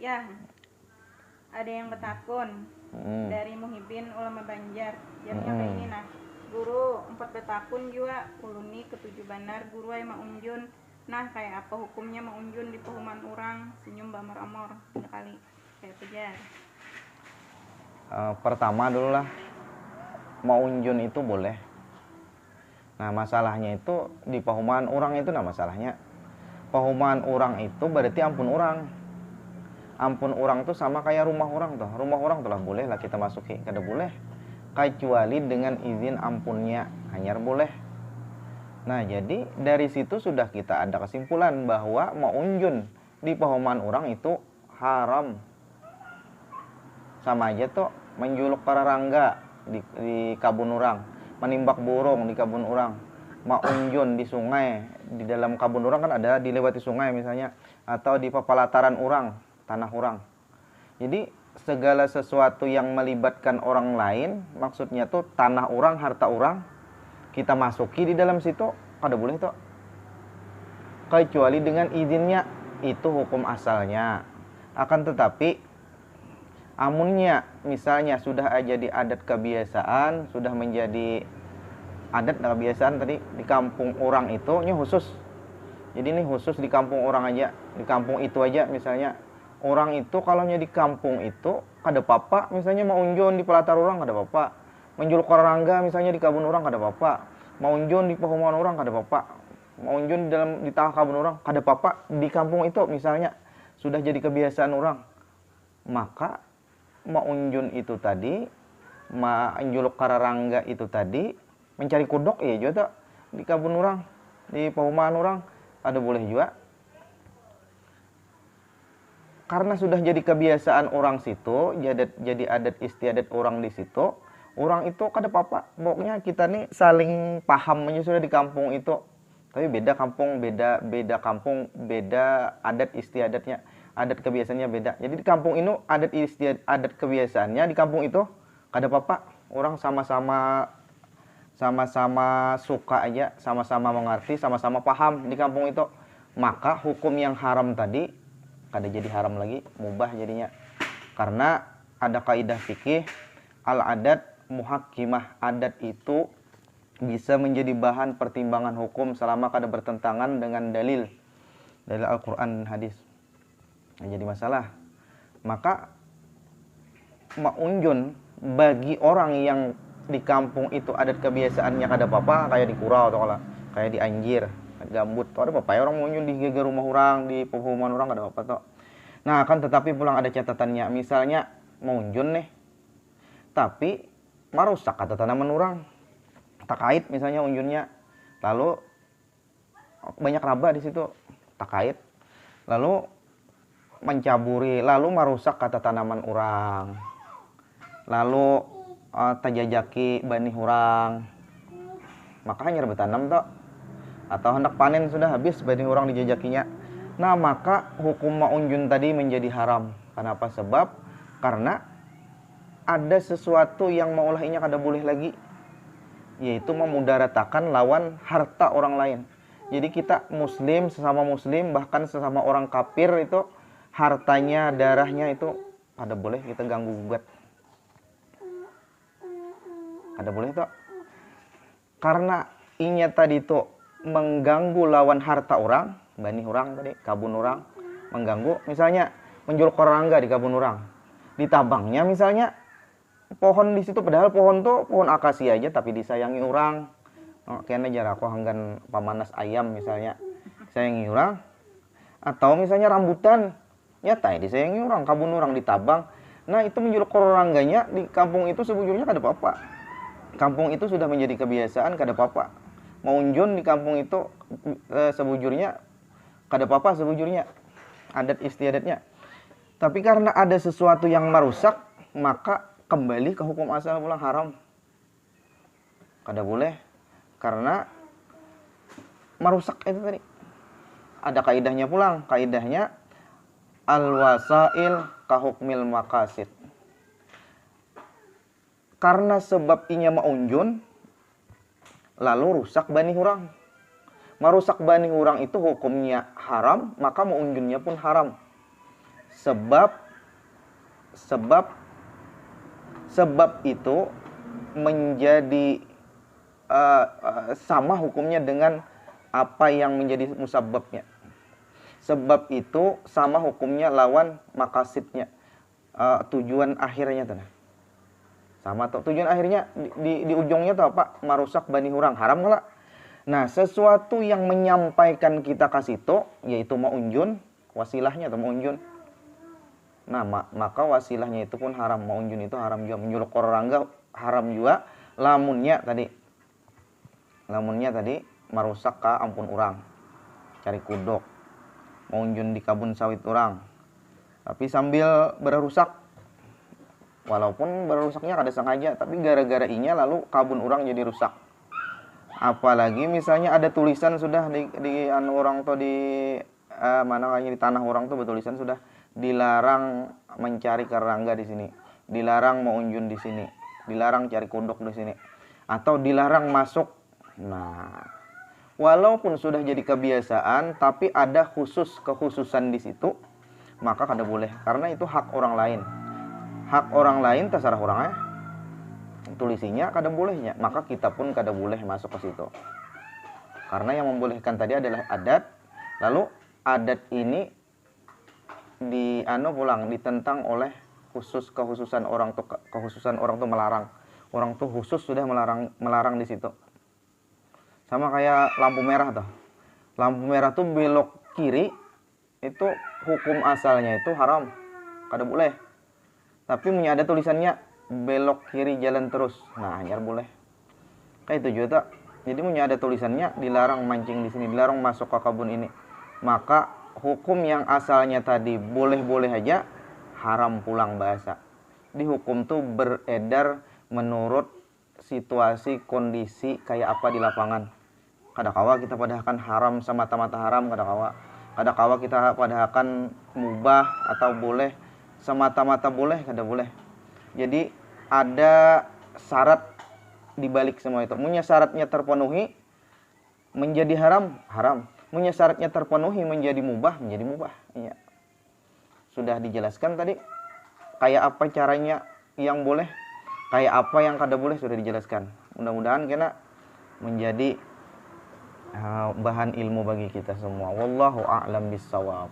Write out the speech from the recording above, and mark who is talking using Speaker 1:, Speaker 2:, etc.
Speaker 1: Ya, ada yang betakun dari Muhibin ulama Banjar. Jamnya kayak ini nah. Guru 4 betakun juga uluni ketujuh banar guru ay maunjun. Nah, kayak apa hukumnya maunjun di pehuman orang senyum bamar amor sekali kayak pejar.
Speaker 2: Pertama dulu lah, maunjun itu boleh. Nah, masalahnya itu di pehuman orang itu, nah masalahnya pehuman orang itu berarti ampun orang. Ampun orang tuh sama kayak rumah orang tuh. Rumah orang tuh lah boleh lah kita masuki, kada boleh kecuali dengan izin ampunnya, hanya boleh. Nah, jadi dari situ sudah kita ada kesimpulan bahwa maunjun di pehuman orang itu haram. Sama aja tuh menjuluk para rangga di kabun orang, menimbak burung di kabun orang, maunjun di sungai, di dalam kabun orang kan ada dilewati sungai misalnya, atau di papalataran orang, tanah orang. Jadi segala sesuatu yang melibatkan orang lain, maksudnya tuh tanah orang, harta orang, kita masuki di dalam situ, kada boleh tuh. Kecuali dengan izinnya, itu hukum asalnya. Akan tetapi amunnya misalnya sudah jadi adat kebiasaan, sudah menjadi adat kebiasaan tadi di kampung orang itu, ini khusus. Jadi ini khusus di kampung orang aja, di kampung itu aja misalnya. Orang itu kalau di kampung itu kada apa-apa, misalnya mau unjun di pelatar orang kada apa-apa. Menjuluk karangga misalnya di kabun orang kada apa-apa. Mau unjun di pehuman orang kada apa-apa. Mau unjun di tengah kabun orang kada apa-apa. Di kampung itu misalnya sudah jadi kebiasaan orang. Maka maunjun itu tadi, menjuluk kararangga itu tadi, mencari kudok ya juga di kabun orang, di pehuman orang ada boleh juga. Karena sudah jadi kebiasaan orang situ, jadi adat istiadat orang di situ, orang itu kada apa-apa. Pokoknya kita nih saling paham aja sudah di kampung itu. Tapi beda kampung, beda kampung, beda adat istiadatnya. Adat kebiasaannya beda. Jadi di kampung ini adat kebiasaannya di kampung itu kada apa-apa. Orang sama-sama suka aja, sama-sama mengerti, sama-sama paham di kampung itu. Maka hukum yang haram tadi kada jadi haram lagi, mubah jadinya. Karena ada kaidah fikih al-adat muhakkimah, adat itu bisa menjadi bahan pertimbangan hukum selama kada bertentangan dengan dalil Al-Qur'an dan hadis. Nah, jadi masalah. Maka maunjun bagi orang yang di kampung itu adat kebiasaannya kada apa-apa, kayak di Kurau atau kayak di Anjir, gambut, ada apa ya orang maunjun di geger rumah orang, di perumahan orang kada apa toh. Nah, akan tetapi pulang ada catatannya. Misalnya maunjun nih, tapi marusak kata tanaman orang, takait misalnya unjunnya, lalu banyak raba di situ, takait, lalu mencaburi, lalu merusak kata tanaman orang, lalu terjajaki benih orang, maka hanya bertanam toh, atau hendak panen sudah habis benih orang dijajakinya. Nah, maka hukum maunjun tadi menjadi haram. Kenapa? Sebab karena ada sesuatu yang maulahnya kada boleh lagi, yaitu memudaratakan lawan harta orang lain. Jadi kita muslim, sesama muslim, bahkan sesama orang kafir itu hartanya, darahnya itu kada boleh kita ganggu gugat. Kada boleh toh. Karena inya tadi itu mengganggu lawan harta orang, bani orang tadi, kabun orang, mengganggu, misalnya menjuluk karangga di kabun orang, ditabangnya misalnya pohon di situ, padahal pohon tuh pohon akasia aja tapi disayangi orang. Kayaknya jarak aku hanggan pamanas ayam misalnya, sayangi orang. Atau misalnya rambutan, nyata disayangi orang, kabun orang ditabang. Nah, itu menjuluk karangganya di kampung itu sebujurnya kada apa-apa. Kampung itu sudah menjadi kebiasaan, kada apa-apa. Maunjun di kampung itu sebujurnya kada apa-apa sebujurnya, adat istiadatnya. Tapi karena ada sesuatu yang merusak, maka kembali ke hukum asal pulang haram. Kada boleh. Karena merusak itu tadi. Ada kaidahnya pulang. Kaidahnya al-wasail kahukmil maqasid. Karena sebab inya maunjun, lalu rusak bani hurang. Merusak bani hurang itu hukumnya haram, maka maunjunnya pun haram. sebab itu menjadi sama hukumnya dengan apa yang menjadi musabbabnya. Sebab itu sama hukumnya lawan makasidnya, tujuan akhirnya tuh. Sama tuh tujuan akhirnya di ujungnya tuh apa? Marusak bani hurang, haram nggak? Nah, sesuatu yang menyampaikan kita ke situ yaitu maunjun, wasilahnya atau maunjun. Nah, maka wasilahnya itu pun haram. Maunjun itu haram juga, menyuruh kororangga haram juga. Lamunnya tadi marusak ka ampun orang, cari kudok, maunjun di kabun sawit orang. Tapi sambil berusak, walaupun berusaknya kada sengaja, tapi gara-gara inya lalu kabun orang jadi rusak. Apalagi misalnya ada tulisan sudah di anu orang tuh di mana kayaknya di tanah orang tuh bertulisan sudah dilarang mencari karangga di sini, dilarang maunjun di sini, dilarang cari kudok di sini, atau dilarang masuk. Nah, walaupun sudah jadi kebiasaan, tapi ada kekhususan di situ, maka kada boleh, karena itu hak orang lain. Hak orang lain terserah orangnya. Tulisinya kada bolehnya, maka kita pun kada boleh masuk ke situ. Karena yang membolehkan tadi adalah adat, lalu adat ini ditentang oleh kekhususan orang tuh melarang. Orang tuh khusus sudah melarang di situ. Sama kayak lampu merah tuh. Lampu merah tuh belok kiri itu hukum asalnya itu haram, kada boleh. Tapi punya ada tulisannya belok kiri jalan terus. Nah, hanyar boleh. Kayak itu juga. Jadi punya ada tulisannya dilarang mancing di sini, dilarang masuk ke kebun ini. Maka hukum yang asalnya tadi boleh-boleh aja haram pulang bahasa. Di hukum tuh beredar menurut situasi kondisi kayak apa di lapangan. Kadakawa kita padahakan haram semata-mata haram, kadakawa kita padahakan mubah atau boleh semata-mata boleh, kada boleh. Jadi ada syarat di balik semua itu. Munya syaratnya terpenuhi menjadi haram, haram. Munya syaratnya terpenuhi menjadi mubah, menjadi mubah. Iya. Sudah dijelaskan tadi kayak apa caranya yang boleh, kayak apa yang kada boleh sudah dijelaskan. Mudah-mudahan kena menjadi bahan ilmu bagi kita semua. Wallahu a'lam bissawab.